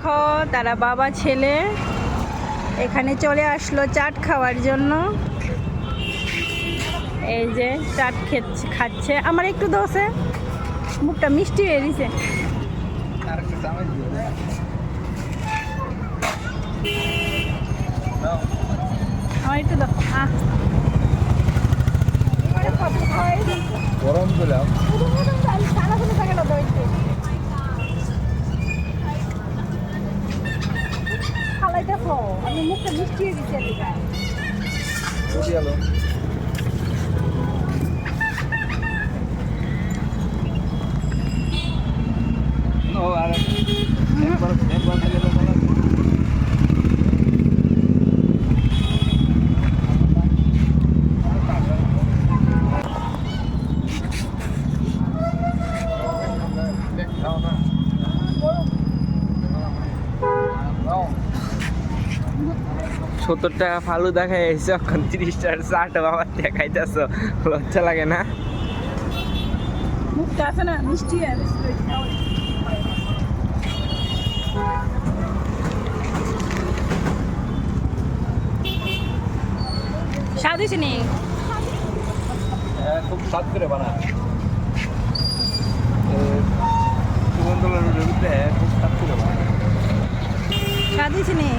দেখো তারা বাবা ছেলে এখানে চলে আসলো চাট খাওয়ার জন্য। এই যে চাট খাচ্ছে। আমার একটু দোষে মুখটা মিষ্টি হয়ে দিছে। আমার একটু দাও। গরম দিলাম আমি মুখটা মিষ্টি হয়ে দিচ্ছি। সত্তর টাকা ফালুদা খাই এসে এখন 30 টাকার চাটা বাবা দেখাইতেছ, লজ্জা লাগে না? মুখটা আছে না মিষ্টি হয়ে স্বাদ হয়েছে নি? খুব স্বাদ করে বানায় সুগন্ধ খুব স্বাদ করে বানায়। স্বাদ হয়েছে নি?